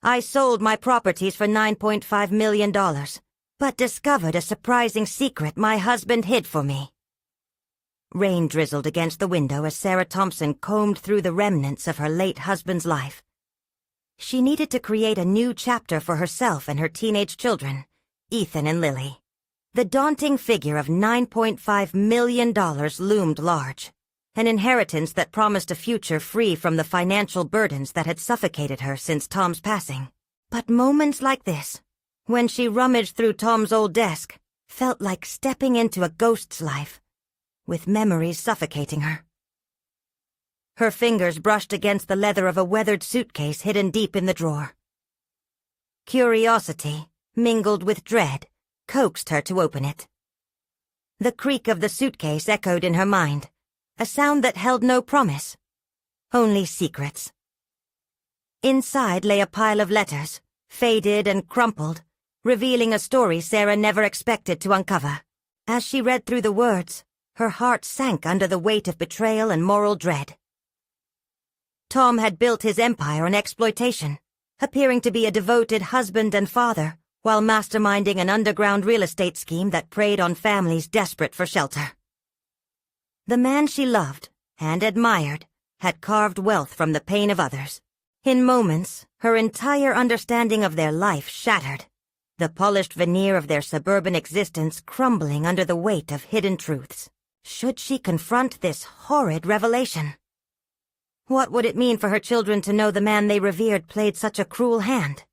I sold my properties for $9.5 million, but discovered a surprising secret my husband hid for me. Rain drizzled against the window as Sarah Thompson combed through the remnants of her late husband's life. She needed to create a new chapter for herself and her teenage children, Ethan and Lily. The daunting figure of $9.5 million loomed large, an inheritance that promised a future free from the financial burdens that had suffocated her since Tom's passing. But moments like this, when she rummaged through Tom's old desk, felt like stepping into a ghost's life, with memories suffocating her. Her fingers brushed against the leather of a weathered suitcase hidden deep in the drawer. Curiosity, mingled with dread, coaxed her to open it. The creak of the suitcase echoed in her mind, a sound that held no promise, only secrets. Inside lay a pile of letters, faded and crumpled, revealing a story Sarah never expected to uncover. As she read through the words, her heart sank under the weight of betrayal and moral dread. Tom had built his empire on exploitation, appearing to be a devoted husband and father, while masterminding an underground real estate scheme that preyed on families desperate for shelter. The man she loved and admired had carved wealth from the pain of others. In moments, her entire understanding of their life shattered, the polished veneer of their suburban existence crumbling under the weight of hidden truths. Should she confront this horrid revelation? What would it mean for her children to know the man they revered played such a cruel hand?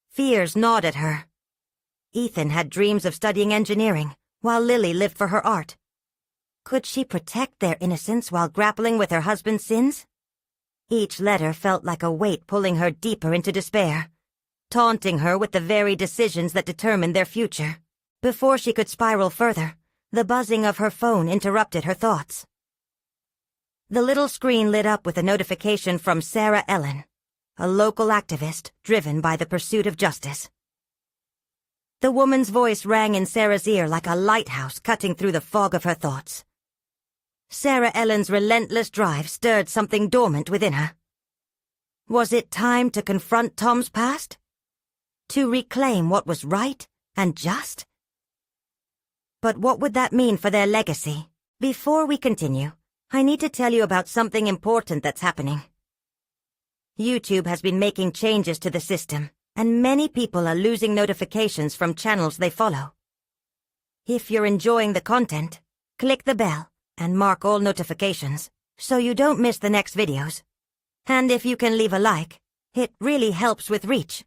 Fears gnawed at her. Ethan had dreams of studying engineering, while Lily lived for her art. Could she protect their innocence while grappling with her husband's sins? Each letter felt like a weight pulling her deeper into despair, taunting her with the very decisions that determined their future. Before she could spiral further, the buzzing of her phone interrupted her thoughts. The little screen lit up with a notification from Sarah Ellen, a local activist driven by the pursuit of justice. The woman's voice rang in Sarah's ear like a lighthouse cutting through the fog of her thoughts. Sarah Ellen's relentless drive stirred something dormant within her. Was it time to confront Tom's past? To reclaim what was right and just? But what would that mean for their legacy? Before we continue, I need to tell you about something important that's happening. YouTube has been making changes to the system, and many people are losing notifications from channels they follow. If you're enjoying the content, click the bell and mark all notifications so you don't miss the next videos. And if you can leave a like, it really helps with reach.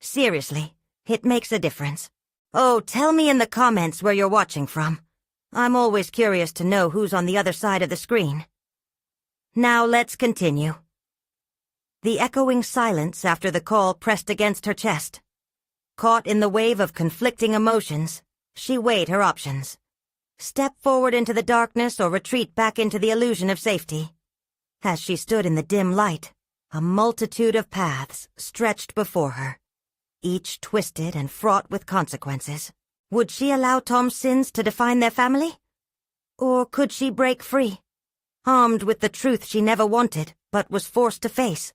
Seriously, it makes a difference. Oh, tell me in the comments where you're watching from. I'm always curious to know who's on the other side of the screen. Now let's continue. The echoing silence after the call pressed against her chest. Caught in the wave of conflicting emotions, she weighed her options. Step forward into the darkness or retreat back into the illusion of safety. As she stood in the dim light, a multitude of paths stretched before her, each twisted and fraught with consequences. Would she allow Tom's sins to define their family? Or could she break free, armed with the truth she never wanted but was forced to face?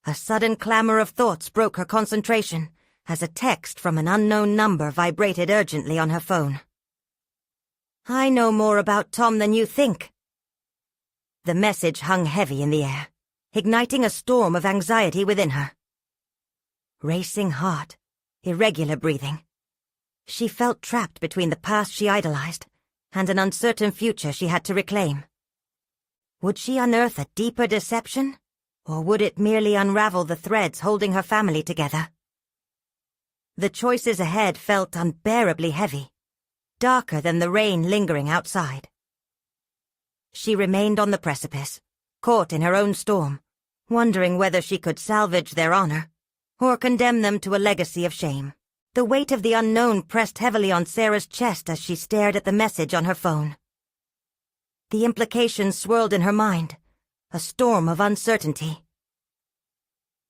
A sudden clamor of thoughts broke her concentration as a text from an unknown number vibrated urgently on her phone. I know more about Tom than you think. The message hung heavy in the air, igniting a storm of anxiety within her. Racing heart, irregular breathing. She felt trapped between the past she idolized and an uncertain future she had to reclaim. Would she unearth a deeper deception, or would it merely unravel the threads holding her family together? The choices ahead felt unbearably heavy, darker than the rain lingering outside. She remained on the precipice, caught in her own storm, wondering whether she could salvage their honor or condemn them to a legacy of shame. The weight of the unknown pressed heavily on Sarah's chest as she stared at the message on her phone. The implications swirled in her mind, a storm of uncertainty.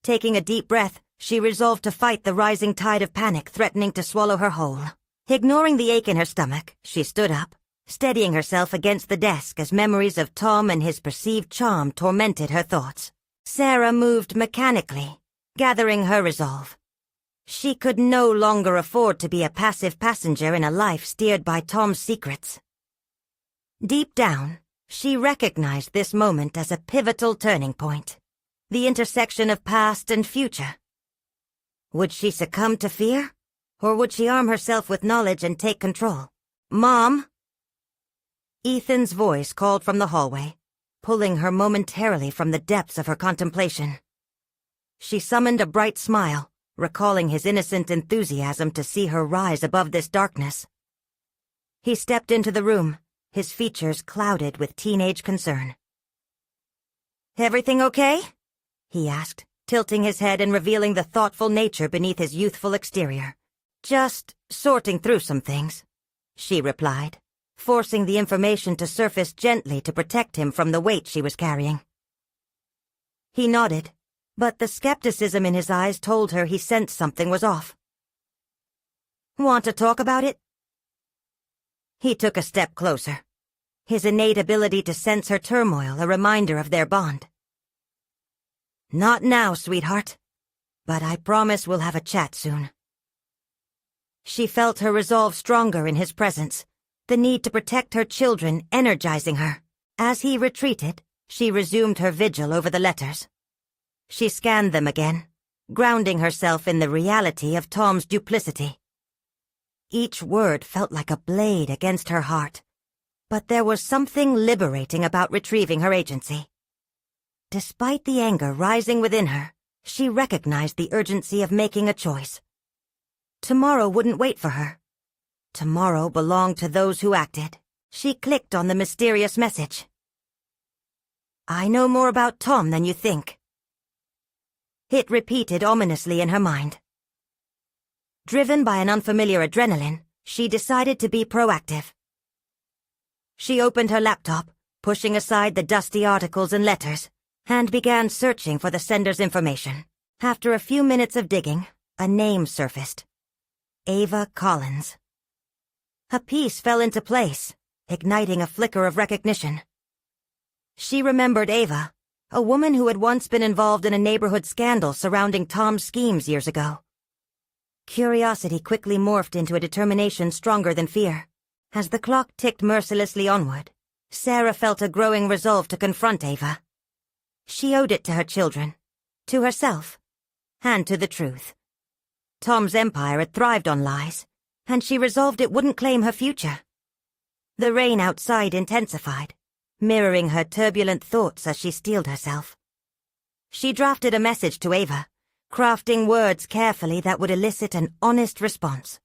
Taking a deep breath, she resolved to fight the rising tide of panic threatening to swallow her whole. Ignoring the ache in her stomach, she stood up, steadying herself against the desk as memories of Tom and his perceived charm tormented her thoughts. Sarah moved mechanically, gathering her resolve. She could no longer afford to be a passive passenger in a life steered by Tom's secrets. Deep down, she recognized this moment as a pivotal turning point, the intersection of past and future. Would she succumb to fear, or would she arm herself with knowledge and take control? "Mom!" Ethan's voice called from the hallway, pulling her momentarily from the depths of her contemplation. She summoned a bright smile, recalling his innocent enthusiasm to see her rise above this darkness. He stepped into the room, his features clouded with teenage concern. "Everything okay?" he asked, tilting his head and revealing the thoughtful nature beneath his youthful exterior. "Just sorting through some things," she replied, forcing the information to surface gently to protect him from the weight she was carrying. He nodded, but the skepticism in his eyes told her he sensed something was off. "Want to talk about it?" He took a step closer, his innate ability to sense her turmoil a reminder of their bond. "Not now, sweetheart, but I promise we'll have a chat soon." She felt her resolve stronger in his presence, the need to protect her children energizing her. As he retreated, she resumed her vigil over the letters. She scanned them again, grounding herself in the reality of Tom's duplicity. Each word felt like a blade against her heart, but there was something liberating about retrieving her agency. Despite the anger rising within her, she recognized the urgency of making a choice. Tomorrow wouldn't wait for her. Tomorrow belonged to those who acted. She clicked on the mysterious message. "I know more about Tom than you think." It repeated ominously in her mind. Driven by an unfamiliar adrenaline, she decided to be proactive. She opened her laptop, pushing aside the dusty articles and letters, and began searching for the sender's information. After a few minutes of digging, a name surfaced. Ava Collins. A piece fell into place, igniting a flicker of recognition. She remembered Ava, a woman who had once been involved in a neighborhood scandal surrounding Tom's schemes years ago. Curiosity quickly morphed into a determination stronger than fear. As the clock ticked mercilessly onward, Sarah felt a growing resolve to confront Ava. She owed it to her children, to herself, and to the truth. Tom's empire had thrived on lies, and she resolved it wouldn't claim her future. The rain outside intensified, mirroring her turbulent thoughts as she steeled herself. She drafted a message to Ava, crafting words carefully that would elicit an honest response.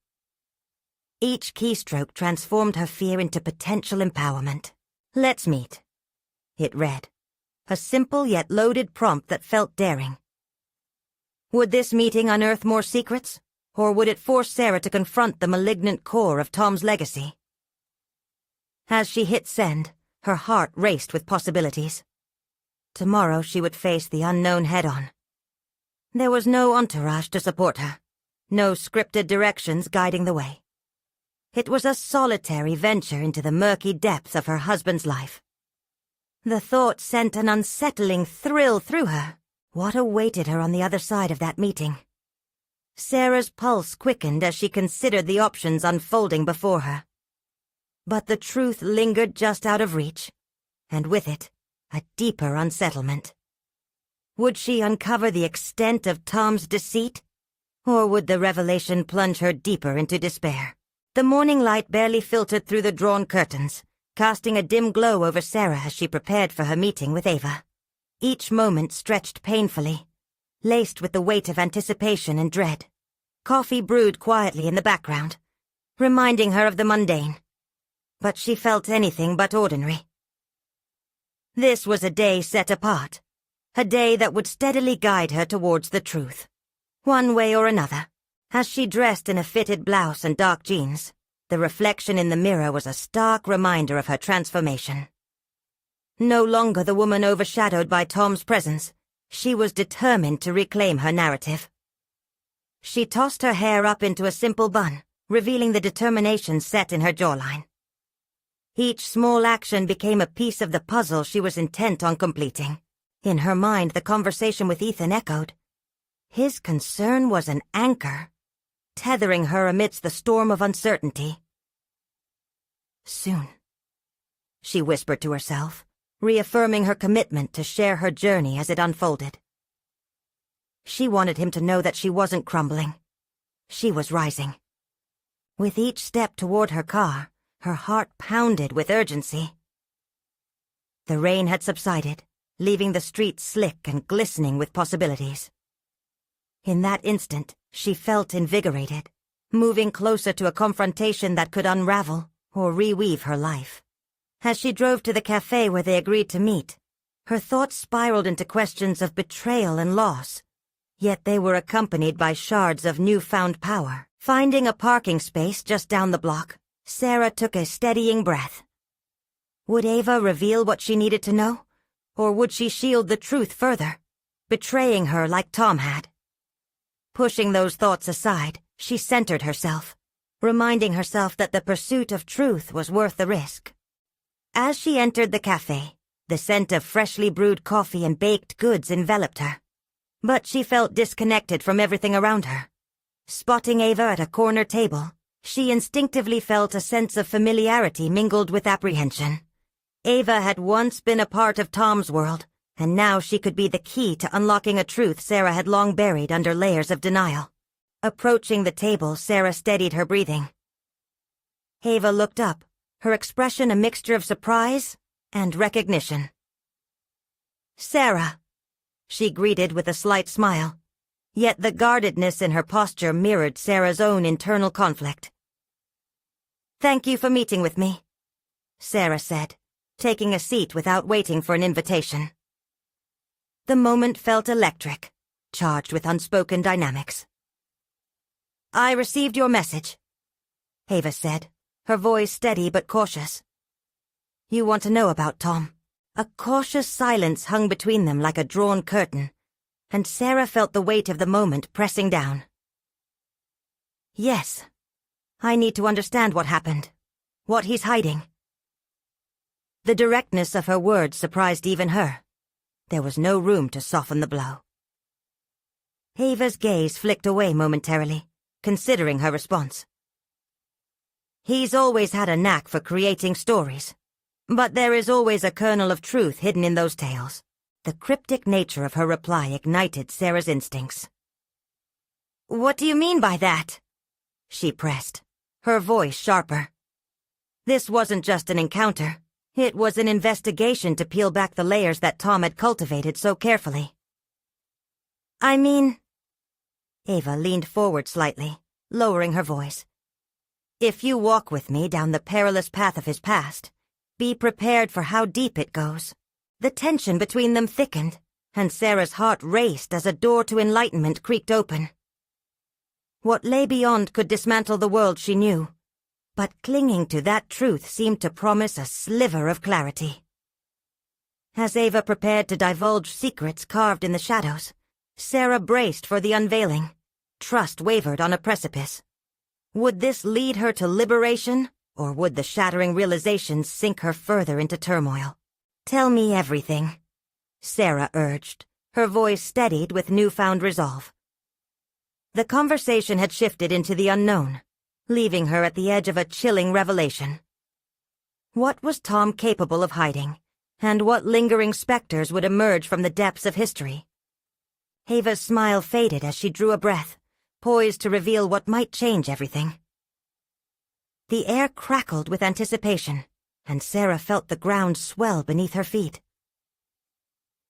Each keystroke transformed her fear into potential empowerment. "Let's meet," it read, a simple yet loaded prompt that felt daring. Would this meeting unearth more secrets, or would it force Sarah to confront the malignant core of Tom's legacy? As she hit send, her heart raced with possibilities. Tomorrow she would face the unknown head-on. There was no entourage to support her, no scripted directions guiding the way. It was a solitary venture into the murky depths of her husband's life. The thought sent an unsettling thrill through her. What awaited her on the other side of that meeting? Sarah's pulse quickened as she considered the options unfolding before her. But the truth lingered just out of reach, and with it, a deeper unsettlement. Would she uncover the extent of Tom's deceit, or would the revelation plunge her deeper into despair? The morning light barely filtered through the drawn curtains, casting a dim glow over Sarah as she prepared for her meeting with Ava. Each moment stretched painfully, laced with the weight of anticipation and dread. Coffee brewed quietly in the background, reminding her of the mundane. But she felt anything but ordinary. This was a day set apart, a day that would steadily guide her towards the truth, one way or another. As she dressed in a fitted blouse and dark jeans, the reflection in the mirror was a stark reminder of her transformation. No longer the woman overshadowed by Tom's presence, she was determined to reclaim her narrative. She tossed her hair up into a simple bun, revealing the determination set in her jawline. Each small action became a piece of the puzzle she was intent on completing. In her mind, the conversation with Ethan echoed. His concern was an anchor, tethering her amidst the storm of uncertainty. Soon, she whispered to herself, reaffirming her commitment to share her journey as it unfolded. She wanted him to know that she wasn't crumbling. She was rising. With each step toward her car, her heart pounded with urgency. The rain had subsided, leaving the streets slick and glistening with possibilities. In that instant, she felt invigorated, moving closer to a confrontation that could unravel or reweave her life. As she drove to the cafe where they agreed to meet, her thoughts spiraled into questions of betrayal and loss, yet they were accompanied by shards of newfound power. Finding a parking space just down the block, Sarah took a steadying breath. Would Ava reveal what she needed to know, or would she shield the truth further, betraying her like Tom had? Pushing those thoughts aside, she centered herself, reminding herself that the pursuit of truth was worth the risk. As she entered the cafe, the scent of freshly brewed coffee and baked goods enveloped her. But she felt disconnected from everything around her. Spotting Ava at a corner table, she instinctively felt a sense of familiarity mingled with apprehension. Ava had once been a part of Tom's world, and now she could be the key to unlocking a truth Sarah had long buried under layers of denial. Approaching the table, Sarah steadied her breathing. Ava looked up, her expression a mixture of surprise and recognition. "Sarah," she greeted with a slight smile, yet the guardedness in her posture mirrored Sarah's own internal conflict. "Thank you for meeting with me," Sarah said, taking a seat without waiting for an invitation. The moment felt electric, charged with unspoken dynamics. "I received your message," Ava said, her voice steady but cautious. "You want to know about Tom?" A cautious silence hung between them like a drawn curtain, and Sarah felt the weight of the moment pressing down. "Yes. I need to understand what happened, what he's hiding." The directness of her words surprised even her. There was no room to soften the blow. Ava's gaze flicked away momentarily, considering her response. "He's always had a knack for creating stories, but there is always a kernel of truth hidden in those tales." The cryptic nature of her reply ignited Sarah's instincts. "What do you mean by that?" she pressed, her voice sharper. This wasn't just an encounter. It was an investigation to peel back the layers that Tom had cultivated so carefully. "I mean..." Ava leaned forward slightly, lowering her voice. "If you walk with me down the perilous path of his past, be prepared for how deep it goes." The tension between them thickened, and Sarah's heart raced as a door to enlightenment creaked open. What lay beyond could dismantle the world she knew, but clinging to that truth seemed to promise a sliver of clarity. As Ava prepared to divulge secrets carved in the shadows, Sarah braced for the unveiling. Trust wavered on a precipice. Would this lead her to liberation, or would the shattering realizations sink her further into turmoil? "Tell me everything," Sarah urged, her voice steadied with newfound resolve. The conversation had shifted into the unknown, leaving her at the edge of a chilling revelation. What was Tom capable of hiding, and what lingering specters would emerge from the depths of history? Ava's smile faded as she drew a breath, poised to reveal what might change everything. The air crackled with anticipation, and Sarah felt the ground swell beneath her feet.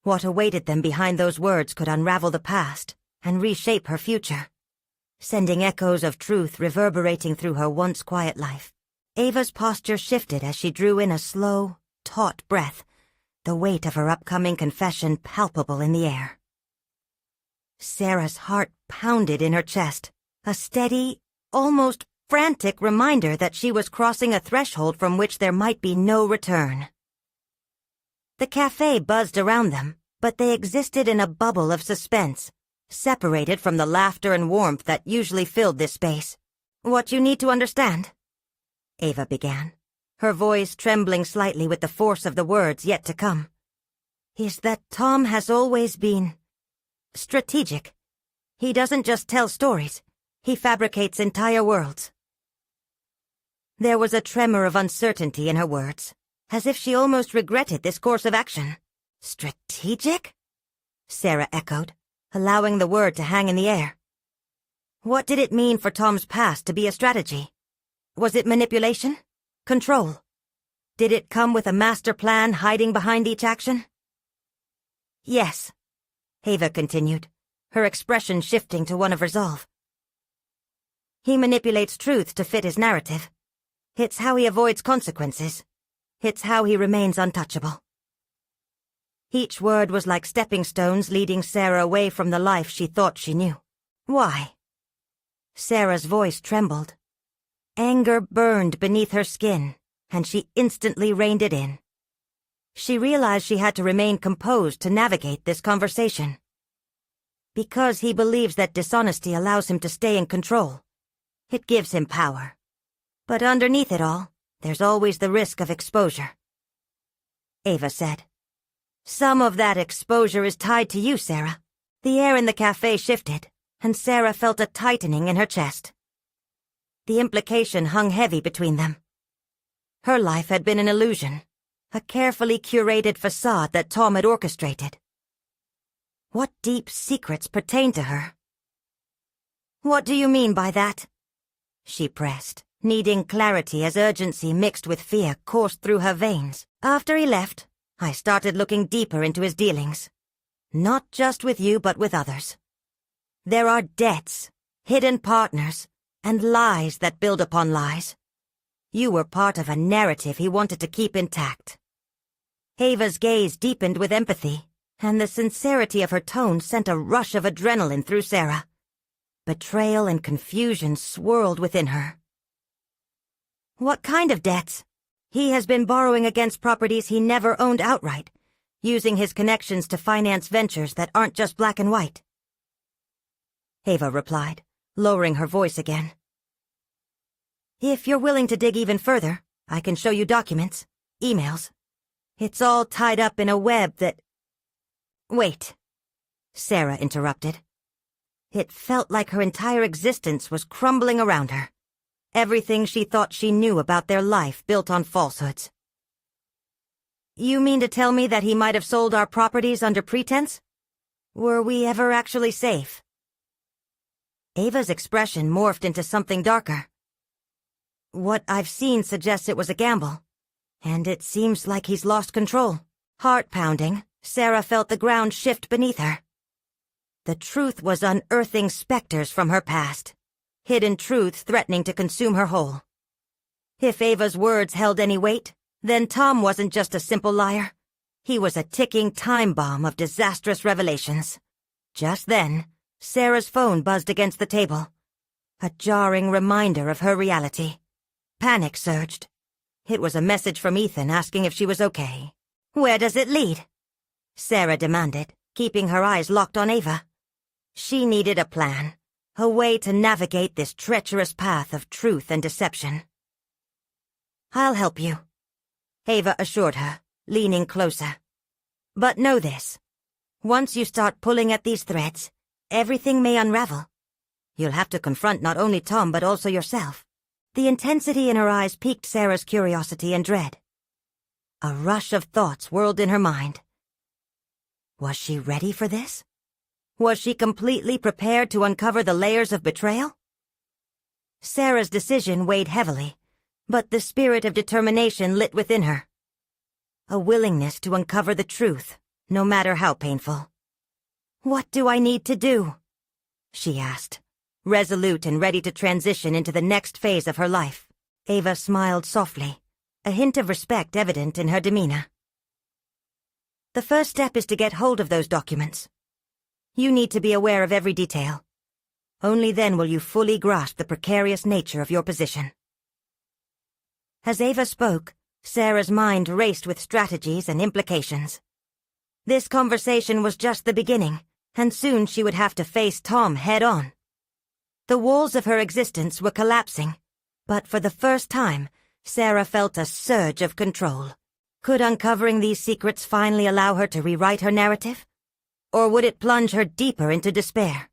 What awaited them behind those words could unravel the past and reshape her future, sending echoes of truth reverberating through her once quiet life. Ava's posture shifted as she drew in a slow, taut breath, the weight of her upcoming confession palpable in the air. Sarah's heart pounded in her chest, a steady, almost frantic reminder that she was crossing a threshold from which there might be no return. The cafe buzzed around them, but they existed in a bubble of suspense, separated from the laughter and warmth that usually filled this space. "What you need to understand," Ava began, her voice trembling slightly with the force of the words yet to come. is that Tom has always been strategic. He doesn't just tell stories, he fabricates entire worlds. There was a tremor of uncertainty in her words, as if she almost regretted this course of action. Strategic? Sarah echoed, allowing the word to hang in the air. What did it mean for Tom's past to be a strategy? Was it manipulation? Control? Did it come with a master plan hiding behind each action? Yes, Ava continued, her expression shifting to one of resolve. He manipulates truth to fit his narrative. It's how he avoids consequences. It's how he remains untouchable. Each word was like stepping stones leading Sarah away from the life she thought she knew. Why? Sarah's voice trembled. Anger burned beneath her skin, and she instantly reined it in. She realized she had to remain composed to navigate this conversation. Because he believes that dishonesty allows him to stay in control. It gives him power. But underneath it all, there's always the risk of exposure. Ava said. Some of that exposure is tied to you, Sarah. The air in the cafe shifted, and Sarah felt a tightening in her chest. The implication hung heavy between them. Her life had been an illusion, a carefully curated facade that Tom had orchestrated. What deep secrets pertained to her? What do you mean by that? She pressed, needing clarity as urgency mixed with fear coursed through her veins. After he left, I started looking deeper into his dealings. Not just with you, but with others. There are debts, hidden partners, and lies that build upon lies. You were part of a narrative he wanted to keep intact. Ava's gaze deepened with empathy, and the sincerity of her tone sent a rush of adrenaline through Sarah. Betrayal and confusion swirled within her. What kind of debts? He has been borrowing against properties he never owned outright, using his connections to finance ventures that aren't just black and white. Ava replied, lowering her voice again. If you're willing to dig even further, I can show you documents, emails. It's all tied up in a web that... Wait, Sarah interrupted. It felt like her entire existence was crumbling around her. Everything she thought she knew about their life built on falsehoods. You mean to tell me that he might have sold our properties under pretense? Were we ever actually safe? Ava's expression morphed into something darker. What I've seen suggests it was a gamble, and it seems like he's lost control. Heart-pounding, Sarah felt the ground shift beneath her. The truth was unearthing specters from her past, hidden truths threatening to consume her whole. If Ava's words held any weight, then Tom wasn't just a simple liar. He was a ticking time bomb of disastrous revelations. Just then, Sarah's phone buzzed against the table, a jarring reminder of her reality. Panic surged. It was a message from Ethan asking if she was okay. Where does it lead? Sarah demanded, keeping her eyes locked on Ava. She needed a plan, a way to navigate this treacherous path of truth and deception. I'll help you, Ava assured her, leaning closer. But know this. Once you start pulling at these threads, everything may unravel. You'll have to confront not only Tom but also yourself. The intensity in her eyes piqued Sarah's curiosity and dread. A rush of thoughts whirled in her mind. Was she ready for this? Was she completely prepared to uncover the layers of betrayal? Sarah's decision weighed heavily, but the spirit of determination lit within her. A willingness to uncover the truth, no matter how painful. What do I need to do? She asked, resolute and ready to transition into the next phase of her life. Ava smiled softly, a hint of respect evident in her demeanor. The first step is to get hold of those documents. You need to be aware of every detail. Only then will you fully grasp the precarious nature of your position. As Ava spoke, Sarah's mind raced with strategies and implications. This conversation was just the beginning, and soon she would have to face Tom head-on. The walls of her existence were collapsing, but for the first time, Sarah felt a surge of control. Could uncovering these secrets finally allow her to rewrite her narrative? Or would it plunge her deeper into despair?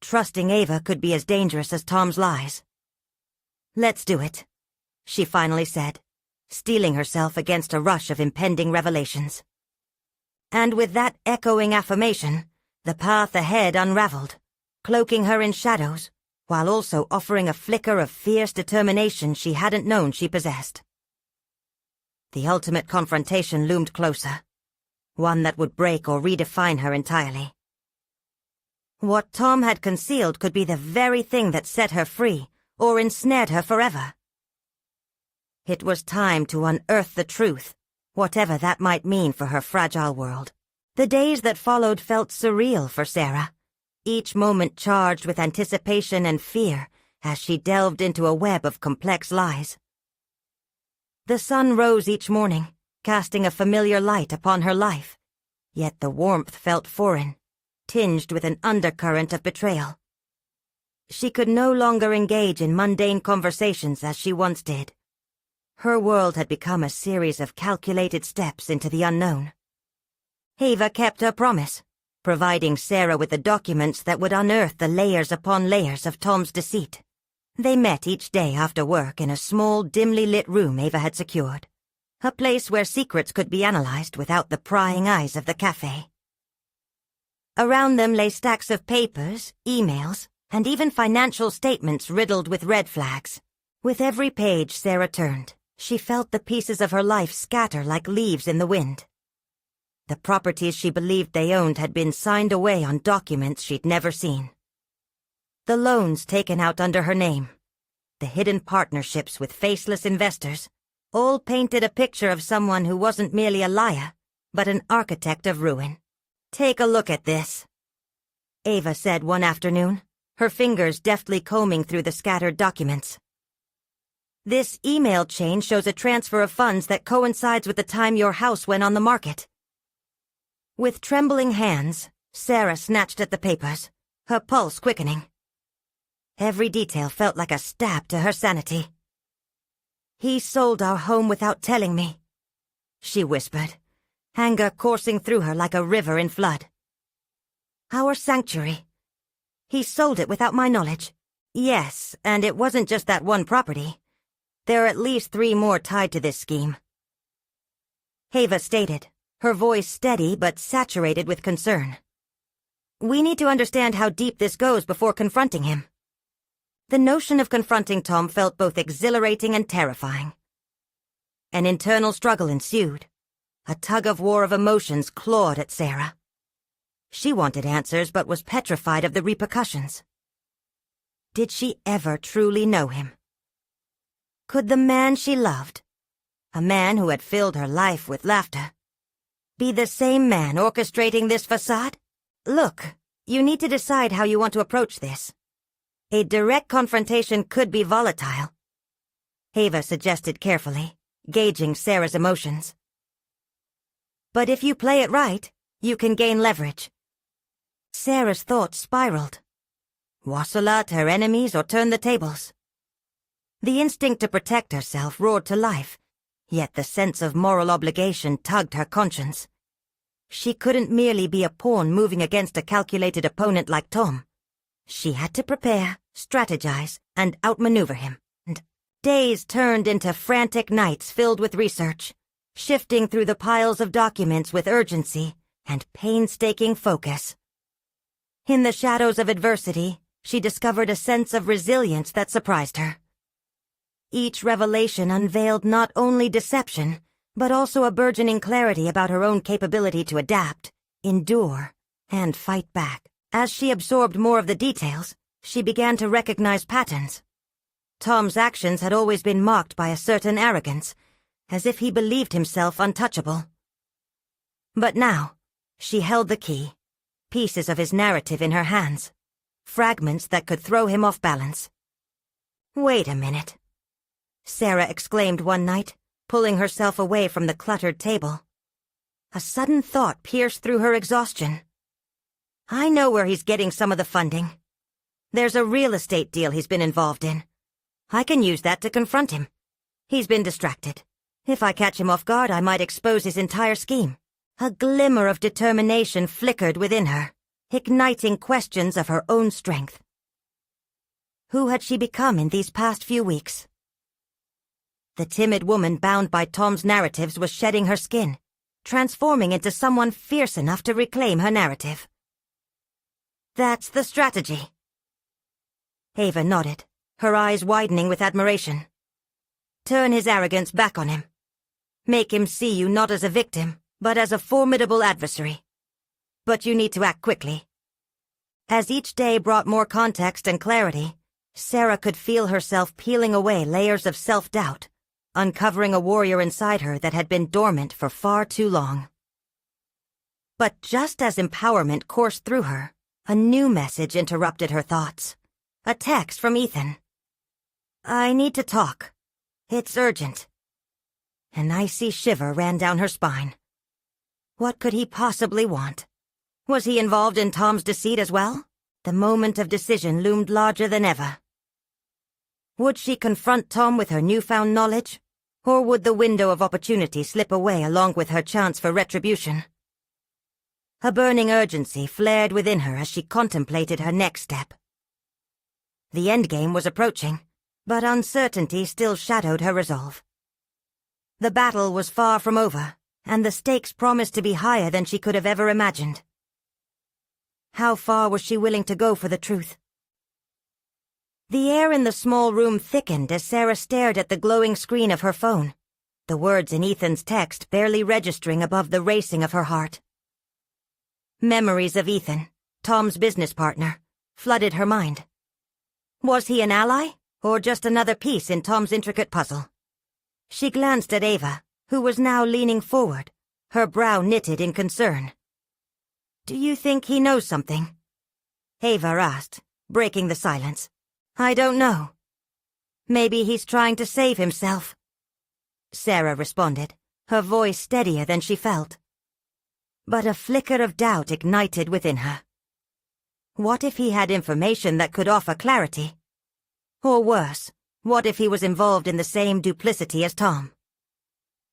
Trusting Ava could be as dangerous as Tom's lies. "Let's do it," she finally said, steeling herself against a rush of impending revelations. And with that echoing affirmation, the path ahead unraveled, cloaking her in shadows, while also offering a flicker of fierce determination she hadn't known she possessed. The ultimate confrontation loomed closer, one that would break or redefine her entirely. What Tom had concealed could be the very thing that set her free or ensnared her forever. It was time to unearth the truth, whatever that might mean for her fragile world. The days that followed felt surreal for Sarah, each moment charged with anticipation and fear as she delved into a web of complex lies. The sun rose each morning, casting a familiar light upon her life, yet the warmth felt foreign, tinged with an undercurrent of betrayal. She could no longer engage in mundane conversations as she once did. Her world had become a series of calculated steps into the unknown. Ava kept her promise, providing Sarah with the documents that would unearth the layers upon layers of Tom's deceit. They met each day after work in a small, dimly lit room Ava had secured, a place where secrets could be analyzed without the prying eyes of the cafe. Around them lay stacks of papers, emails, and even financial statements riddled with red flags. With every page Sarah turned, she felt the pieces of her life scatter like leaves in the wind. The properties she believed they owned had been signed away on documents she'd never seen. The loans taken out under her name, the hidden partnerships with faceless investors, all painted a picture of someone who wasn't merely a liar, but an architect of ruin. "Take a look at this," Ava said one afternoon, her fingers deftly combing through the scattered documents. "This email chain shows a transfer of funds that coincides with the time your house went on the market." With trembling hands, Sarah snatched at the papers, her pulse quickening. Every detail felt like a stab to her sanity. "He sold our home without telling me," she whispered, anger coursing through her like a river in flood. "Our sanctuary. He sold it without my knowledge. Yes, and it wasn't just that one property. There are at least 3 more tied to this scheme," Ava stated, her voice steady but saturated with concern. "We need to understand how deep this goes before confronting him." The notion of confronting Tom felt both exhilarating and terrifying. An internal struggle ensued. A tug-of-war of emotions clawed at Sarah. She wanted answers but was petrified of the repercussions. Did she ever truly know him? Could the man she loved, a man who had filled her life with laughter, be the same man orchestrating this facade? "Look, you need to decide how you want to approach this. A direct confrontation could be volatile," Ava suggested carefully, gauging Sarah's emotions. "But if you play it right, you can gain leverage." Sarah's thoughts spiraled. Wassail at her enemies or turn the tables? The instinct to protect herself roared to life, yet the sense of moral obligation tugged her conscience. She couldn't merely be a pawn moving against a calculated opponent like Tom. She had to prepare, strategize, and outmaneuver him. And days turned into frantic nights filled with research, shifting through the piles of documents with urgency and painstaking focus. In the shadows of adversity, she discovered a sense of resilience that surprised her. Each revelation unveiled not only deception, but also a burgeoning clarity about her own capability to adapt, endure, and fight back. As she absorbed more of the details, she began to recognize patterns. Tom's actions had always been marked by a certain arrogance, as if he believed himself untouchable. But now, she held the key, pieces of his narrative in her hands, fragments that could throw him off balance. "Wait a minute," Sarah exclaimed one night, pulling herself away from the cluttered table. A sudden thought pierced through her exhaustion. "I know where he's getting some of the funding. There's a real estate deal he's been involved in. I can use that to confront him. He's been distracted. If I catch him off guard, I might expose his entire scheme. A glimmer of determination flickered within her, igniting questions of her own strength. Who had she become in these past few weeks? The timid woman bound by Tom's narratives was shedding her skin, transforming into someone fierce enough to reclaim her narrative. That's the strategy. Ava nodded, her eyes widening with admiration. Turn his arrogance back on him. Make him see you not as a victim, but as a formidable adversary. But you need to act quickly. As each day brought more context and clarity, Sarah could feel herself peeling away layers of self-doubt, uncovering a warrior inside her that had been dormant for far too long. But just as empowerment coursed through her, a new message interrupted her thoughts. A text from Ethan. I need to talk. It's urgent. An icy shiver ran down her spine. What could he possibly want? Was he involved in Tom's deceit as well? The moment of decision loomed larger than ever. Would she confront Tom with her newfound knowledge? Or would the window of opportunity slip away along with her chance for retribution? A burning urgency flared within her as she contemplated her next step. The endgame was approaching, but uncertainty still shadowed her resolve. The battle was far from over, and the stakes promised to be higher than she could have ever imagined. How far was she willing to go for the truth? The air in the small room thickened as Sarah stared at the glowing screen of her phone, the words in Ethan's text barely registering above the racing of her heart. Memories of Ethan, Tom's business partner, flooded her mind. Was he an ally, or just another piece in Tom's intricate puzzle? She glanced at Ava, who was now leaning forward, her brow knitted in concern. Do you think he knows something? Ava asked, breaking the silence. I don't know. Maybe he's trying to save himself. Sarah responded, her voice steadier than she felt. But a flicker of doubt ignited within her. What if he had information that could offer clarity? Or worse, what if he was involved in the same duplicity as Tom?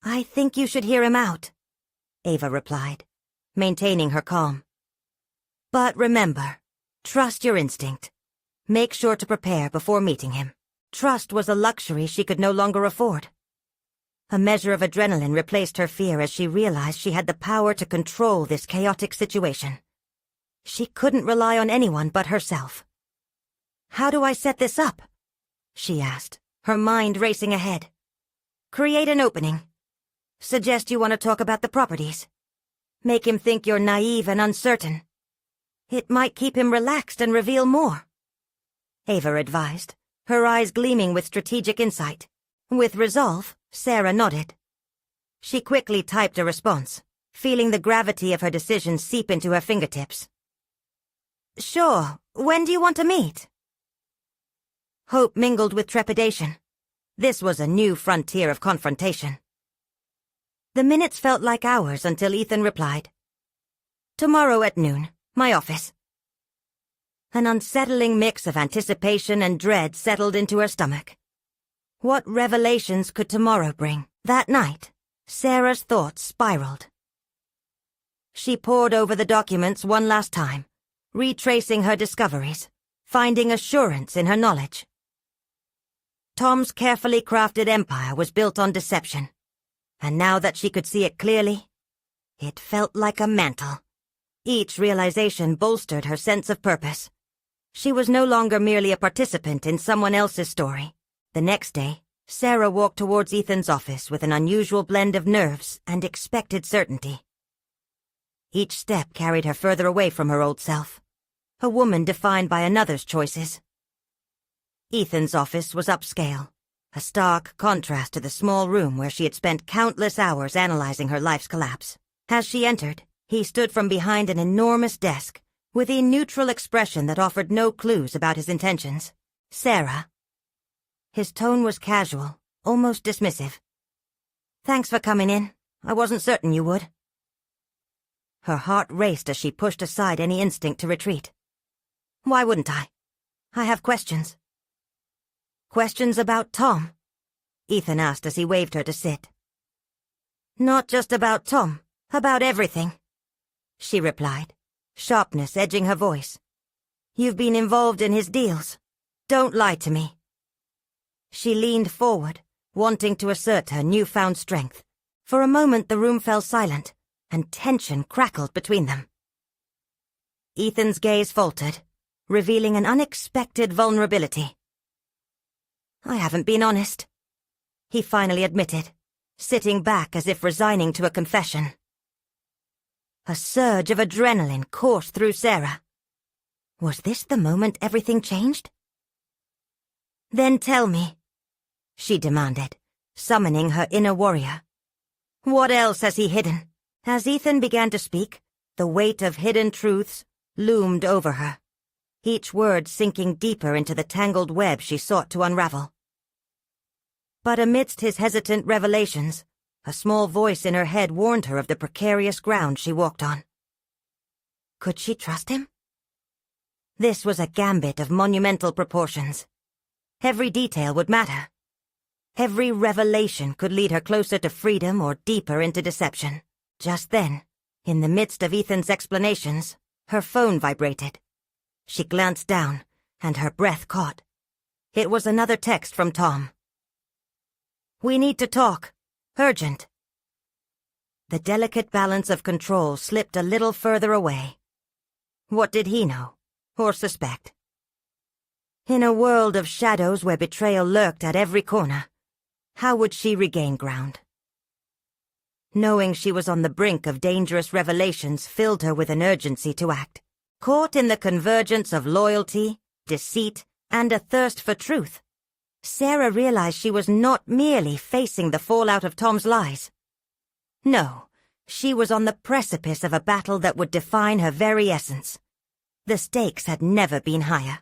I think you should hear him out, Ava replied, maintaining her calm. But remember, trust your instinct. Make sure to prepare before meeting him. Trust was a luxury she could no longer afford. A measure of adrenaline replaced her fear as she realized she had the power to control this chaotic situation. She couldn't rely on anyone but herself. How do I set this up? She asked, her mind racing ahead. Create an opening. Suggest you want to talk about the properties. Make him think you're naive and uncertain. It might keep him relaxed and reveal more. Ava advised, her eyes gleaming with strategic insight. With resolve, Sarah nodded. She quickly typed a response, feeling the gravity of her decision seep into her fingertips. Sure, when do you want to meet? Hope mingled with trepidation. This was a new frontier of confrontation. The minutes felt like hours until Ethan replied. Tomorrow at noon, my office. An unsettling mix of anticipation and dread settled into her stomach. What revelations could tomorrow bring? That night, Sarah's thoughts spiraled. She pored over the documents one last time, retracing her discoveries, finding assurance in her knowledge. Tom's carefully crafted empire was built on deception, and now that she could see it clearly, it felt like a mantle. Each realization bolstered her sense of purpose. She was no longer merely a participant in someone else's story. The next day, Sarah walked towards Ethan's office with an unusual blend of nerves and expected certainty. Each step carried her further away from her old self, a woman defined by another's choices. Ethan's office was upscale, a stark contrast to the small room where she had spent countless hours analyzing her life's collapse. As she entered, he stood from behind an enormous desk, with a neutral expression that offered no clues about his intentions. Sarah. His tone was casual, almost dismissive. Thanks for coming in. I wasn't certain you would. Her heart raced as she pushed aside any instinct to retreat. Why wouldn't I? I have questions. Questions about Tom? Ethan asked as he waved her to sit. Not just about Tom, about everything, she replied, sharpness edging her voice. You've been involved in his deals. Don't lie to me. She leaned forward, wanting to assert her newfound strength. For a moment the room fell silent, and tension crackled between them. Ethan's gaze faltered, revealing an unexpected vulnerability. I haven't been honest, he finally admitted, sitting back as if resigning to a confession. A surge of adrenaline coursed through Sarah. Was this the moment everything changed? Then tell me, she demanded, summoning her inner warrior. What else has he hidden? As Ethan began to speak, the weight of hidden truths loomed over her, each word sinking deeper into the tangled web she sought to unravel. But amidst his hesitant revelations, a small voice in her head warned her of the precarious ground she walked on. Could she trust him? This was a gambit of monumental proportions. Every detail would matter. Every revelation could lead her closer to freedom or deeper into deception. Just then, in the midst of Ethan's explanations, her phone vibrated. She glanced down, and her breath caught. It was another text from Tom. We need to talk. Urgent. The delicate balance of control slipped a little further away. What did he know, or suspect? In a world of shadows where betrayal lurked at every corner, how would she regain ground? Knowing she was on the brink of dangerous revelations filled her with an urgency to act. Caught in the convergence of loyalty, deceit, and a thirst for truth, Sarah realized she was not merely facing the fallout of Tom's lies. No, she was on the precipice of a battle that would define her very essence. The stakes had never been higher.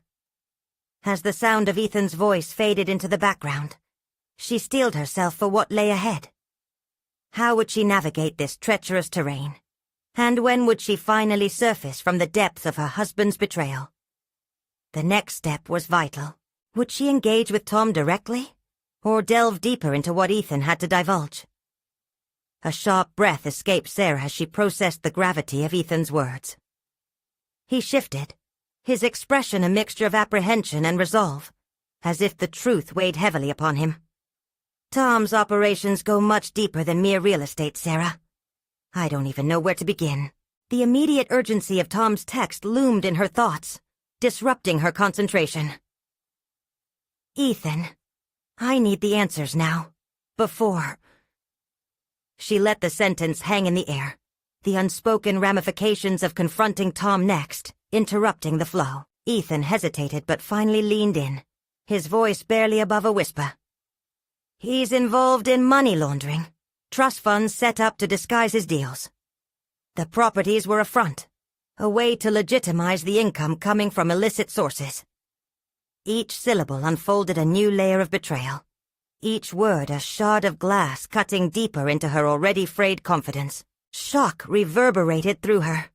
As the sound of Ethan's voice faded into the background, she steeled herself for what lay ahead. How would she navigate this treacherous terrain? And when would she finally surface from the depths of her husband's betrayal? The next step was vital. Would she engage with Tom directly, or delve deeper into what Ethan had to divulge? A sharp breath escaped Sarah as she processed the gravity of Ethan's words. He shifted, his expression a mixture of apprehension and resolve, as if the truth weighed heavily upon him. Tom's operations go much deeper than mere real estate, Sarah. I don't even know where to begin. The immediate urgency of Tom's text loomed in her thoughts, disrupting her concentration. Ethan, I need the answers now. Before. She let the sentence hang in the air, the unspoken ramifications of confronting Tom next, interrupting the flow. Ethan hesitated but finally leaned in, his voice barely above a whisper. He's involved in money laundering, trust funds set up to disguise his deals. The properties were a front, a way to legitimize the income coming from illicit sources. Each syllable unfolded a new layer of betrayal, each word a shard of glass cutting deeper into her already frayed confidence. Shock reverberated through her.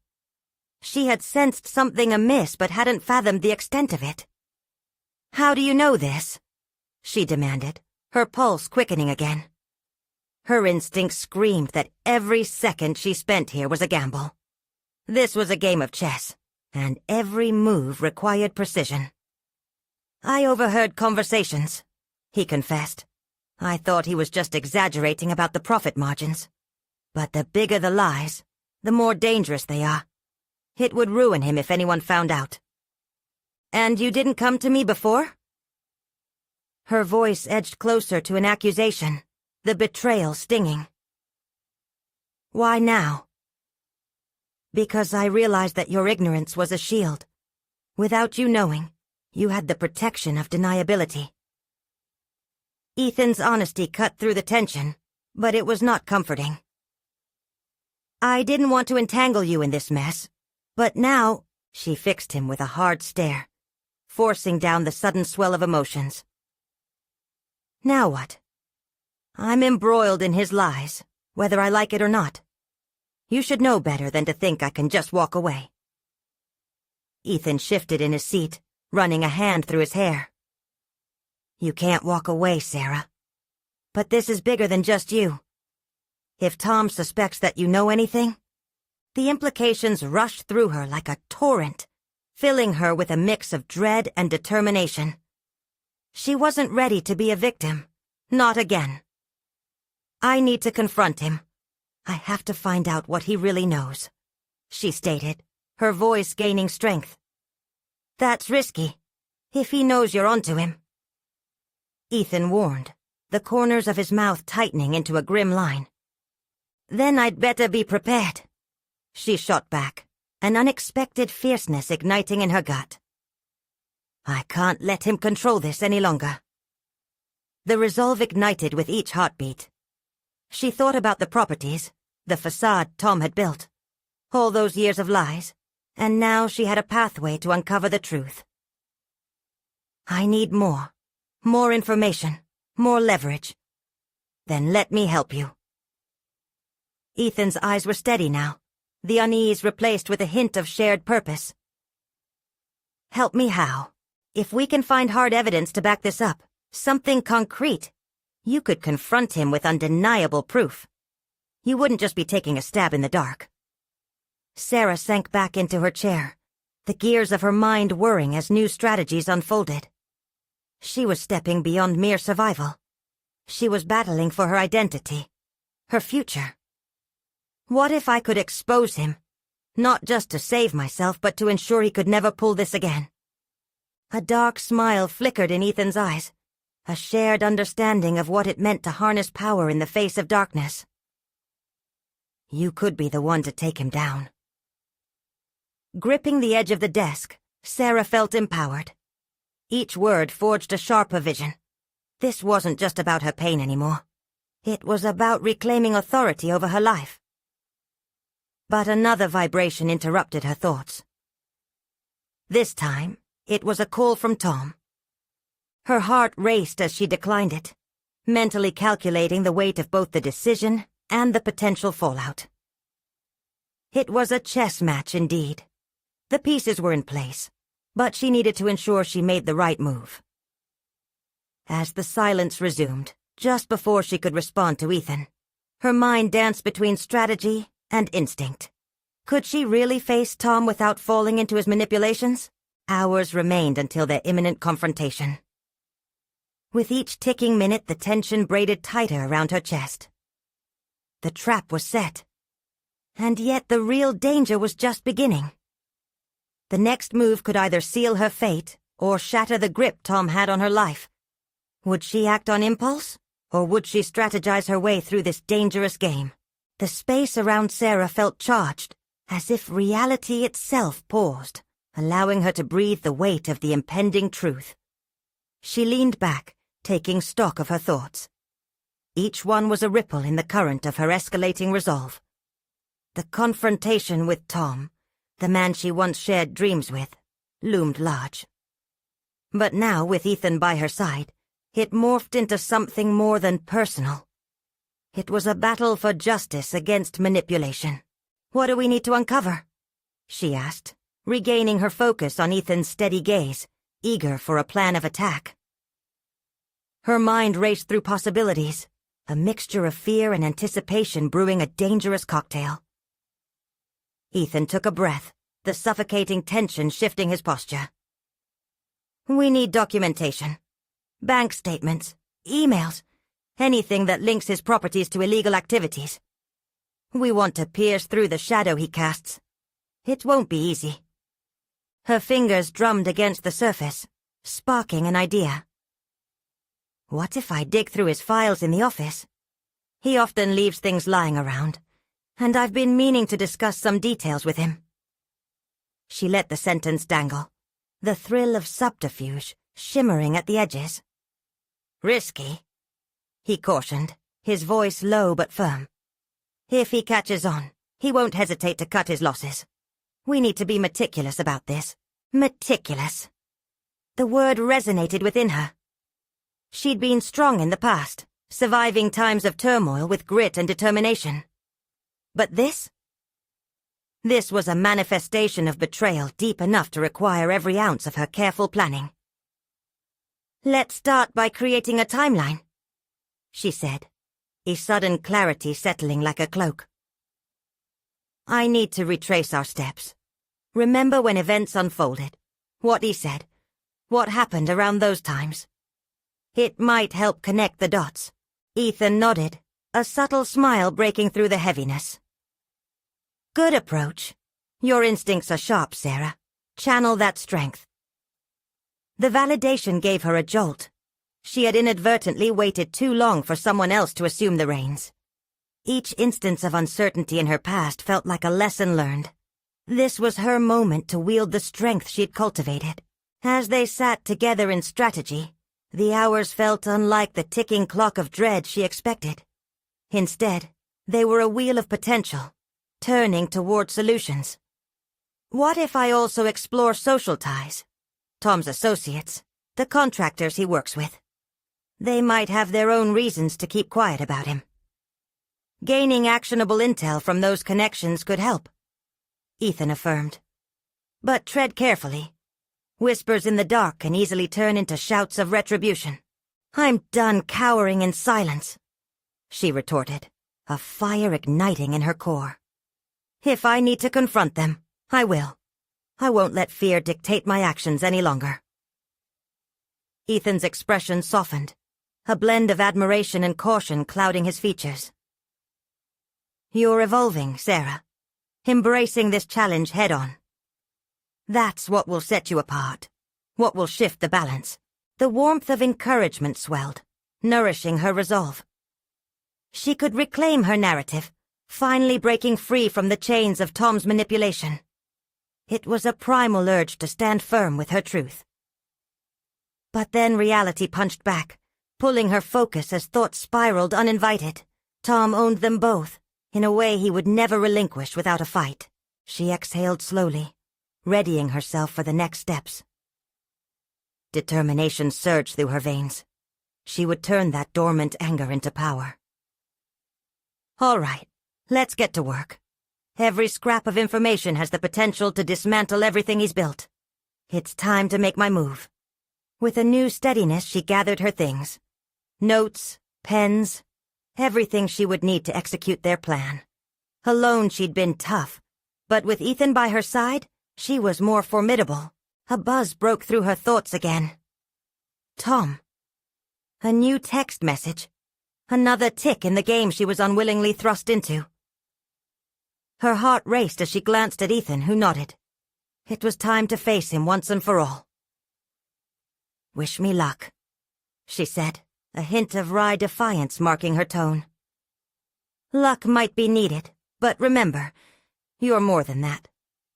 She had sensed something amiss but hadn't fathomed the extent of it. How do you know this? She demanded, her pulse quickening again. Her instincts screamed that every second she spent here was a gamble. This was a game of chess, and every move required precision. I overheard conversations, he confessed. I thought he was just exaggerating about the profit margins. But the bigger the lies, the more dangerous they are. It would ruin him if anyone found out. And you didn't come to me before? Her voice edged closer to an accusation, the betrayal stinging. Why now? Because I realized that your ignorance was a shield. Without you knowing, you had the protection of deniability. Ethan's honesty cut through the tension, but it was not comforting. I didn't want to entangle you in this mess, but now, she fixed him with a hard stare, forcing down the sudden swell of emotions. Now what? I'm embroiled in his lies, whether I like it or not. You should know better than to think I can just walk away. Ethan shifted in his seat, running a hand through his hair. You can't walk away, Sarah. But this is bigger than just you. If Tom suspects that you know anything, the implications rushed through her like a torrent, filling her with a mix of dread and determination. She wasn't ready to be a victim. Not again. I need to confront him. I have to find out what he really knows, she stated, her voice gaining strength. That's risky, if he knows you're onto him. Ethan warned, the corners of his mouth tightening into a grim line. Then I'd better be prepared, she shot back, an unexpected fierceness igniting in her gut. I can't let him control this any longer. The resolve ignited with each heartbeat. She thought about the properties, the facade Tom had built, all those years of lies, and now she had a pathway to uncover the truth. I need more information, more leverage. Then let me help you. Ethan's eyes were steady now, the unease replaced with a hint of shared purpose. Help me how? If we can find hard evidence to back this up, something concrete, you could confront him with undeniable proof. You wouldn't just be taking a stab in the dark. Sarah sank back into her chair, the gears of her mind whirring as new strategies unfolded. She was stepping beyond mere survival. She was battling for her identity, her future. What if I could expose him? Not just to save myself, but to ensure he could never pull this again. A dark smile flickered in Ethan's eyes, a shared understanding of what it meant to harness power in the face of darkness. You could be the one to take him down. Gripping the edge of the desk, Sarah felt empowered. Each word forged a sharper vision. This wasn't just about her pain anymore. It was about reclaiming authority over her life. But another vibration interrupted her thoughts. This time, it was a call from Tom. Her heart raced as she declined it, mentally calculating the weight of both the decision and the potential fallout. It was a chess match indeed. The pieces were in place, but she needed to ensure she made the right move. As the silence resumed, just before she could respond to Ethan, her mind danced between strategy and instinct. Could she really face Tom without falling into his manipulations? Hours remained until their imminent confrontation. With each ticking minute, the tension braided tighter around her chest. The trap was set. And yet the real danger was just beginning. The next move could either seal her fate or shatter the grip Tom had on her life. Would she act on impulse, or would she strategize her way through this dangerous game? The space around Sarah felt charged, as if reality itself paused, allowing her to breathe the weight of the impending truth. She leaned back, taking stock of her thoughts. Each one was a ripple in the current of her escalating resolve. The confrontation with Tom, the man she once shared dreams with, loomed large. But now, with Ethan by her side, it morphed into something more than personal. It was a battle for justice against manipulation. What do we need to uncover? She asked, regaining her focus on Ethan's steady gaze, eager for a plan of attack. Her mind raced through possibilities, a mixture of fear and anticipation brewing a dangerous cocktail. Ethan took a breath, the suffocating tension shifting his posture. We need documentation. Bank statements, emails, anything that links his properties to illegal activities. We want to pierce through the shadow he casts. It won't be easy. Her fingers drummed against the surface, sparking an idea. What if I dig through his files in the office? He often leaves things lying around, and I've been meaning to discuss some details with him. She let the sentence dangle, the thrill of subterfuge shimmering at the edges. Risky, he cautioned, his voice low but firm. If he catches on, he won't hesitate to cut his losses. We need to be meticulous about this. Meticulous. The word resonated within her. She'd been strong in the past, surviving times of turmoil with grit and determination. But this? This was a manifestation of betrayal deep enough to require every ounce of her careful planning. Let's start by creating a timeline, she said, a sudden clarity settling like a cloak. I need to retrace our steps. Remember when events unfolded, what he said, what happened around those times. It might help connect the dots. Ethan nodded, a subtle smile breaking through the heaviness. Good approach. Your instincts are sharp, Sarah. Channel that strength. The validation gave her a jolt. She had inadvertently waited too long for someone else to assume the reins. Each instance of uncertainty in her past felt like a lesson learned. This was her moment to wield the strength she'd cultivated. As they sat together in strategy, the hours felt unlike the ticking clock of dread she expected. Instead, they were a wheel of potential, turning toward solutions. What if I also explore social ties? Tom's associates, the contractors he works with. They might have their own reasons to keep quiet about him. Gaining actionable intel from those connections could help, Ethan affirmed. But tread carefully. Whispers in the dark can easily turn into shouts of retribution. I'm done cowering in silence, she retorted, a fire igniting in her core. If I need to confront them, I will. I won't let fear dictate my actions any longer. Ethan's expression softened, a blend of admiration and caution clouding his features. You're evolving, Sarah. Embracing this challenge head-on. That's what will set you apart. What will shift the balance. The warmth of encouragement swelled, nourishing her resolve. She could reclaim her narrative, finally breaking free from the chains of Tom's manipulation. It was a primal urge to stand firm with her truth. But then reality punched back, pulling her focus as thoughts spiraled uninvited. Tom owned them both, in a way he would never relinquish without a fight. She exhaled slowly, readying herself for the next steps. Determination surged through her veins. She would turn that dormant anger into power. All right, let's get to work. Every scrap of information has the potential to dismantle everything he's built. It's time to make my move. With a new steadiness, she gathered her things. Notes, pens, everything she would need to execute their plan. Alone she'd been tough, but with Ethan by her side, she was more formidable. A buzz broke through her thoughts again. Tom. A new text message. Another tick in the game she was unwillingly thrust into. Her heart raced as she glanced at Ethan, who nodded. It was time to face him once and for all. Wish me luck, she said, a hint of wry defiance marking her tone. Luck might be needed, but remember, you're more than that.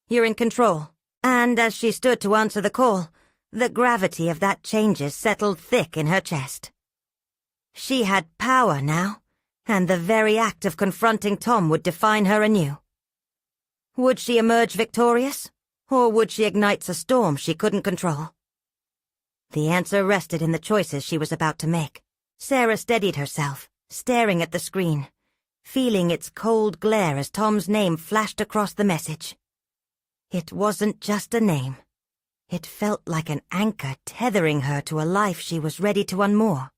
You're in control. And as she stood to answer the call, the gravity of that changes settled thick in her chest. She had power now, and the very act of confronting Tom would define her anew. Would she emerge victorious, or would she ignite a storm she couldn't control? The answer rested in the choices she was about to make. Sarah steadied herself, staring at the screen, feeling its cold glare as Tom's name flashed across the message. It wasn't just a name. It felt like an anchor tethering her to a life she was ready to unmoor.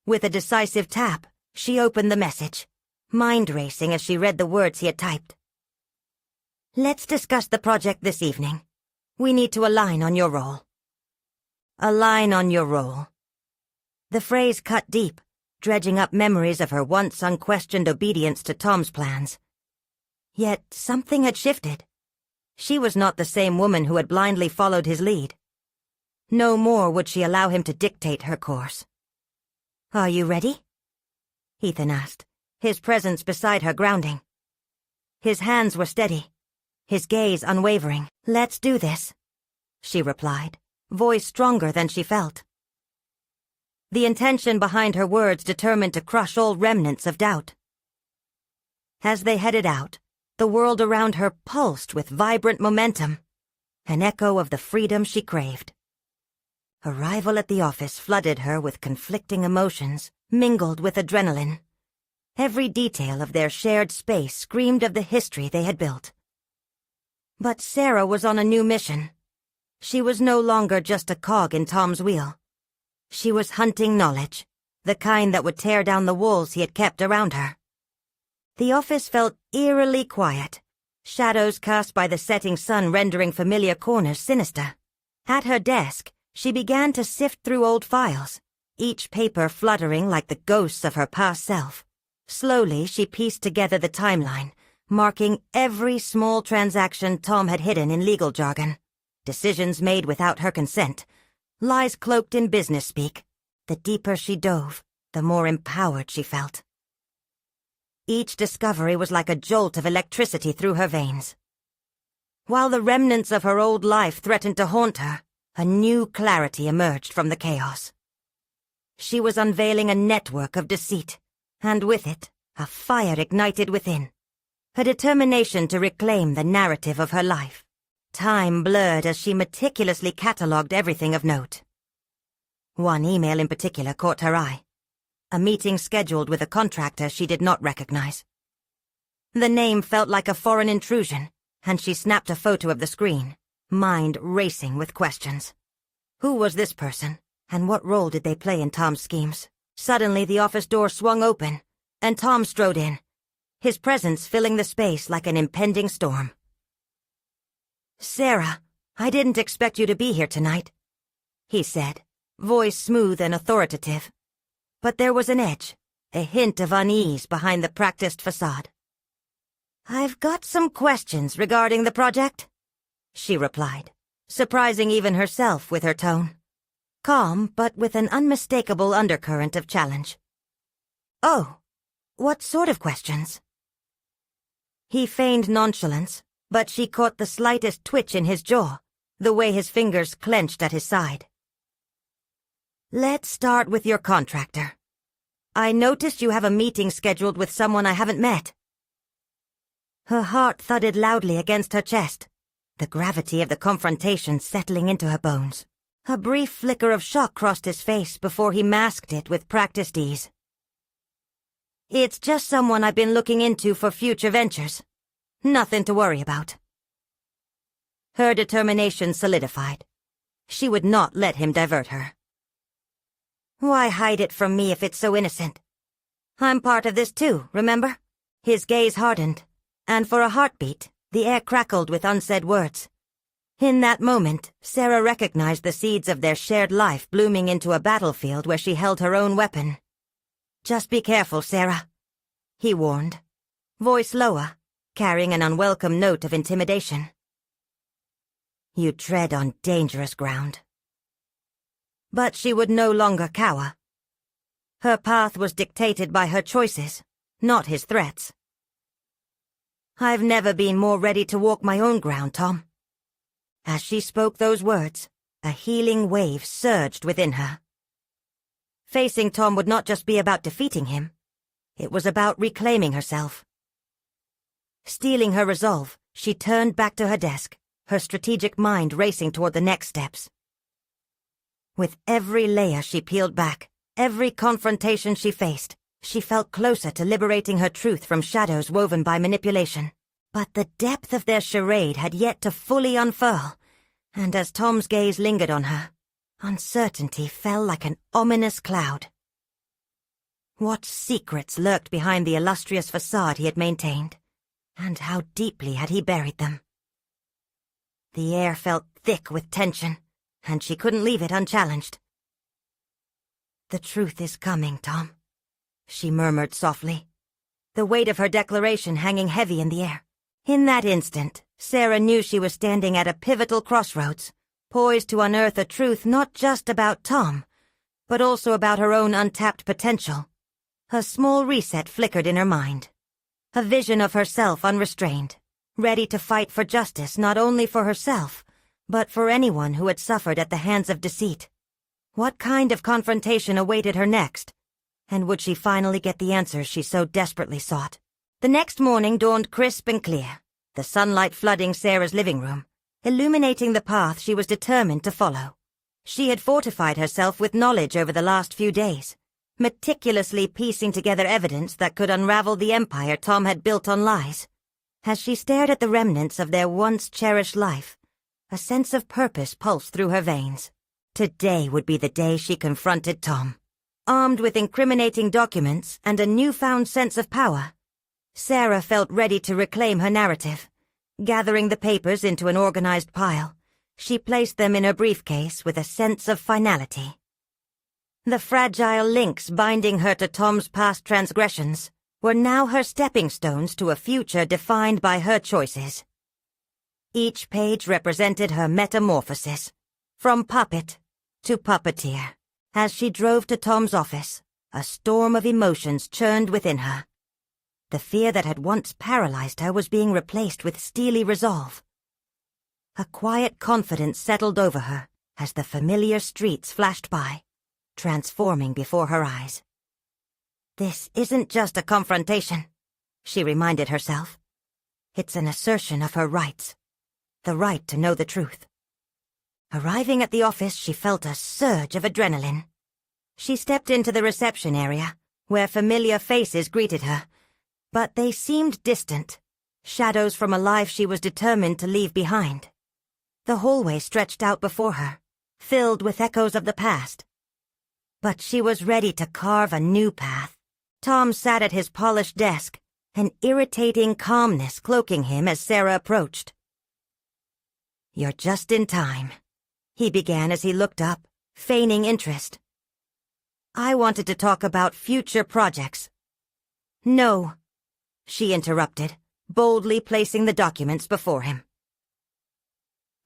With a decisive tap, she opened the message, mind racing as she read the words he had typed. Let's discuss the project this evening. We need to align on your role. Align on your role. The phrase cut deep, dredging up memories of her once unquestioned obedience to Tom's plans. Yet something had shifted. She was not the same woman who had blindly followed his lead. No more would she allow him to dictate her course. Are you ready? Ethan asked, his presence beside her grounding. His hands were steady, his gaze unwavering. Let's do this, she replied, voice stronger than she felt. The intention behind her words determined to crush all remnants of doubt. As they headed out, the world around her pulsed with vibrant momentum, an echo of the freedom she craved. Arrival at the office flooded her with conflicting emotions, mingled with adrenaline. Every detail of their shared space screamed of the history they had built. But Sarah was on a new mission. She was no longer just a cog in Tom's wheel. She was hunting knowledge, the kind that would tear down the walls he had kept around her. The office felt eerily quiet, shadows cast by the setting sun rendering familiar corners sinister. At her desk, she began to sift through old files, each paper fluttering like the ghosts of her past self. Slowly, she pieced together the timeline, marking every small transaction Tom had hidden in legal jargon. Decisions made without her consent, lies cloaked in business speak. The deeper she dove, the more empowered she felt. Each discovery was like a jolt of electricity through her veins. While the remnants of her old life threatened to haunt her, a new clarity emerged from the chaos. She was unveiling a network of deceit, and with it, a fire ignited within. Her determination to reclaim the narrative of her life. Time blurred as she meticulously catalogued everything of note. One email in particular caught her eye. A meeting scheduled with a contractor she did not recognize. The name felt like a foreign intrusion, and she snapped a photo of the screen, mind racing with questions. Who was this person, and what role did they play in Tom's schemes? Suddenly the office door swung open, and Tom strode in, his presence filling the space like an impending storm. "Sarah, I didn't expect you to be here tonight," he said, voice smooth and authoritative. But there was an edge, a hint of unease behind the practiced facade. "I've got some questions regarding the project," she replied, surprising even herself with her tone. Calm, but with an unmistakable undercurrent of challenge. "Oh, what sort of questions?" He feigned nonchalance, but she caught the slightest twitch in his jaw, the way his fingers clenched at his side. "Let's start with your contractor. I noticed you have a meeting scheduled with someone I haven't met." Her heart thudded loudly against her chest, the gravity of the confrontation settling into her bones. A brief flicker of shock crossed his face before he masked it with practiced ease. "It's just someone I've been looking into for future ventures. Nothing to worry about." Her determination solidified. She would not let him divert her. "Why hide it from me if it's so innocent? I'm part of this too, remember?" His gaze hardened, and for a heartbeat, the air crackled with unsaid words. In that moment, Sarah recognized the seeds of their shared life blooming into a battlefield where she held her own weapon. "Just be careful, Sarah," he warned, voice lower, carrying an unwelcome note of intimidation. "You tread on dangerous ground." But she would no longer cower. Her path was dictated by her choices, not his threats. "I've never been more ready to walk my own ground, Tom." As she spoke those words, a healing wave surged within her. Facing Tom would not just be about defeating him. It was about reclaiming herself. Steeling her resolve, she turned back to her desk, her strategic mind racing toward the next steps. With every layer she peeled back, every confrontation she faced, she felt closer to liberating her truth from shadows woven by manipulation. But the depth of their charade had yet to fully unfurl, and as Tom's gaze lingered on her, uncertainty fell like an ominous cloud. What secrets lurked behind the illustrious facade he had maintained, and how deeply had he buried them? The air felt thick with tension, and she couldn't leave it unchallenged. "The truth is coming, Tom," she murmured softly, the weight of her declaration hanging heavy in the air. In that instant, Sarah knew she was standing at a pivotal crossroads, poised to unearth a truth not just about Tom, but also about her own untapped potential. A small reset flickered in her mind. A vision of herself unrestrained, ready to fight for justice not only for herself, but for anyone who had suffered at the hands of deceit. What kind of confrontation awaited her next? And would she finally get the answers she so desperately sought? The next morning dawned crisp and clear, the sunlight flooding Sarah's living room, illuminating the path she was determined to follow. She had fortified herself with knowledge over the last few days, meticulously piecing together evidence that could unravel the empire Tom had built on lies. As she stared at the remnants of their once-cherished life, a sense of purpose pulsed through her veins. Today would be the day she confronted Tom. Armed with incriminating documents and a newfound sense of power, Sarah felt ready to reclaim her narrative. Gathering the papers into an organized pile, she placed them in her briefcase with a sense of finality. The fragile links binding her to Tom's past transgressions were now her stepping stones to a future defined by her choices. Each page represented her metamorphosis, from puppet to puppeteer. As she drove to Tom's office, a storm of emotions churned within her. The fear that had once paralyzed her was being replaced with steely resolve. A quiet confidence settled over her as the familiar streets flashed by, transforming before her eyes. This isn't just a confrontation, she reminded herself. It's an assertion of her rights, the right to know the truth. Arriving at the office, she felt a surge of adrenaline. She stepped into the reception area, where familiar faces greeted her, but they seemed distant, shadows from a life she was determined to leave behind. The hallway stretched out before her, filled with echoes of the past. But she was ready to carve a new path. Tom sat at his polished desk, an irritating calmness cloaking him as Sarah approached. "You're just in time," he began as he looked up, feigning interest. "I wanted to talk about future projects." "No," she interrupted, boldly placing the documents before him.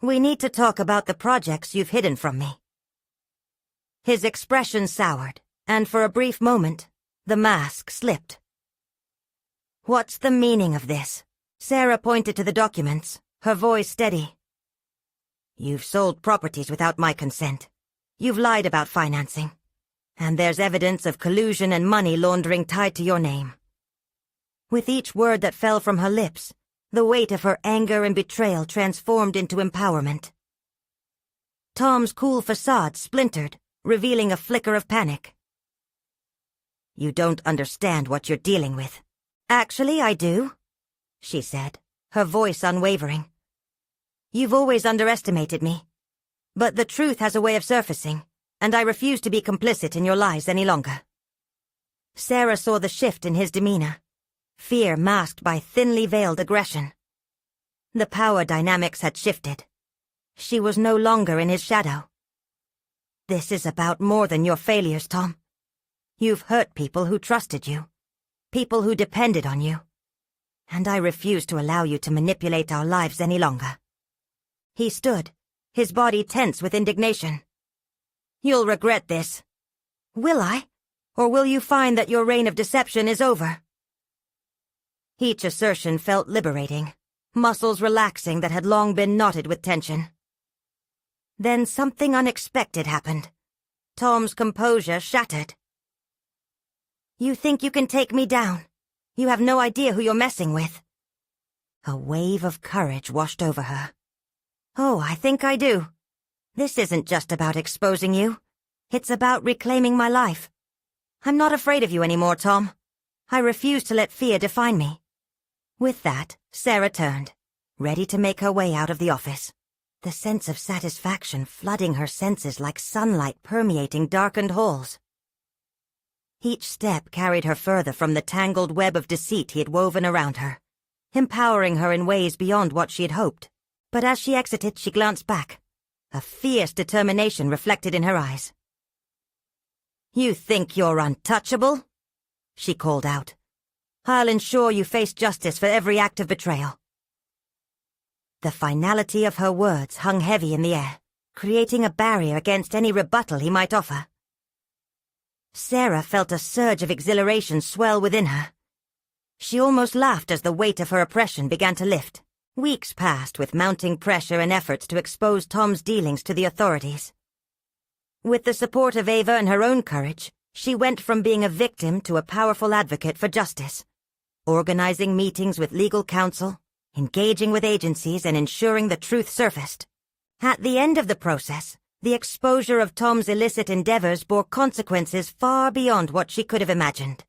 "We need to talk about the projects you've hidden from me." His expression soured, and for a brief moment, the mask slipped. "What's the meaning of this?" Sarah pointed to the documents, her voice steady. "You've sold properties without my consent. You've lied about financing. And there's evidence of collusion and money laundering tied to your name." With each word that fell from her lips, the weight of her anger and betrayal transformed into empowerment. Tom's cool facade splintered, revealing a flicker of panic. "You don't understand what you're dealing with." "Actually, I do," she said, her voice unwavering. "You've always underestimated me. But the truth has a way of surfacing, and I refuse to be complicit in your lies any longer." Sarah saw the shift in his demeanor, fear masked by thinly veiled aggression. The power dynamics had shifted. She was no longer in his shadow. "This is about more than your failures, Tom. You've hurt people who trusted you, people who depended on you, and I refuse to allow you to manipulate our lives any longer." He stood, his body tense with indignation. "You'll regret this." "Will I? Or will you find that your reign of deception is over?" Each assertion felt liberating, muscles relaxing that had long been knotted with tension. Then something unexpected happened. Tom's composure shattered. "You think you can take me down? You have no idea who you're messing with." A wave of courage washed over her. "Oh, I think I do. This isn't just about exposing you. It's about reclaiming my life. I'm not afraid of you anymore, Tom. I refuse to let fear define me." With that, Sarah turned, ready to make her way out of the office, the sense of satisfaction flooding her senses like sunlight permeating darkened halls. Each step carried her further from the tangled web of deceit he had woven around her, empowering her in ways beyond what she had hoped. But as she exited, she glanced back, a fierce determination reflected in her eyes. "You think you're untouchable?" she called out. "I'll ensure you face justice for every act of betrayal." The finality of her words hung heavy in the air, creating a barrier against any rebuttal he might offer. Sarah felt a surge of exhilaration swell within her. She almost laughed as the weight of her oppression began to lift. Weeks passed with mounting pressure and efforts to expose Tom's dealings to the authorities. With the support of Ava and her own courage, she went from being a victim to a powerful advocate for justice, organizing meetings with legal counsel, engaging with agencies, and ensuring the truth surfaced. At the end of the process, the exposure of Tom's illicit endeavors bore consequences far beyond what she could have imagined.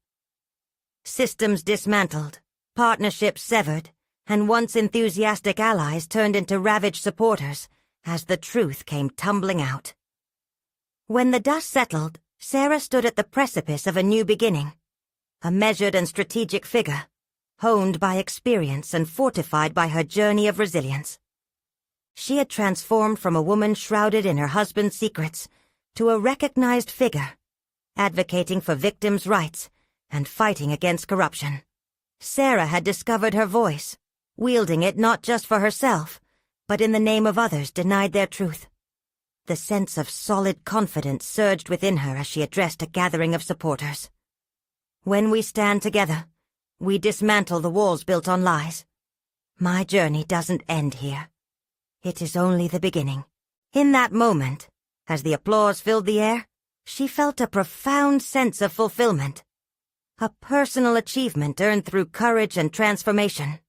Systems dismantled, partnerships severed, and once enthusiastic allies turned into ravaged supporters as the truth came tumbling out. When the dust settled, Sarah stood at the precipice of a new beginning, a measured and strategic figure, honed by experience and fortified by her journey of resilience. She had transformed from a woman shrouded in her husband's secrets to a recognized figure, advocating for victims' rights and fighting against corruption. Sarah had discovered her voice, wielding it not just for herself, but in the name of others denied their truth. The sense of solid confidence surged within her as she addressed a gathering of supporters. When we stand together, we dismantle the walls built on lies. My journey doesn't end here. It is only the beginning. In that moment, as the applause filled the air, she felt a profound sense of fulfillment, a personal achievement earned through courage and transformation.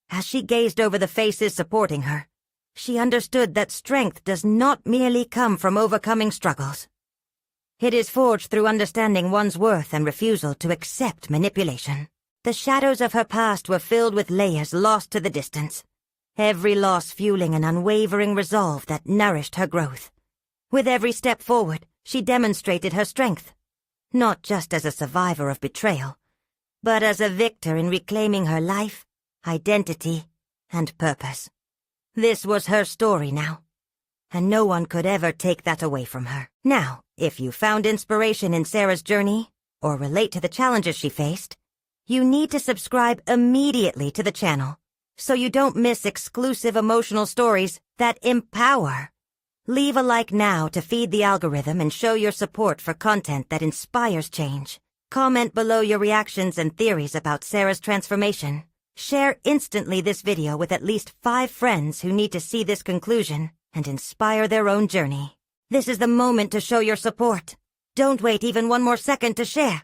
As she gazed over the faces supporting her, she understood that strength does not merely come from overcoming struggles. It is forged through understanding one's worth and refusal to accept manipulation. The shadows of her past were filled with layers lost to the distance, every loss fueling an unwavering resolve that nourished her growth. With every step forward, she demonstrated her strength, not just as a survivor of betrayal, but as a victor in reclaiming her life, identity, and purpose. This was her story now, and no one could ever take that away from her. Now, if you found inspiration in Sarah's journey, or relate to the challenges she faced, you need to subscribe immediately to the channel, so you don't miss exclusive emotional stories that empower. Leave a like now to feed the algorithm and show your support for content that inspires change. Comment below your reactions and theories about Sarah's transformation. Share instantly this video with at least 5 friends who need to see this conclusion and inspire their own journey. This is the moment to show your support. Don't wait even one more second to share.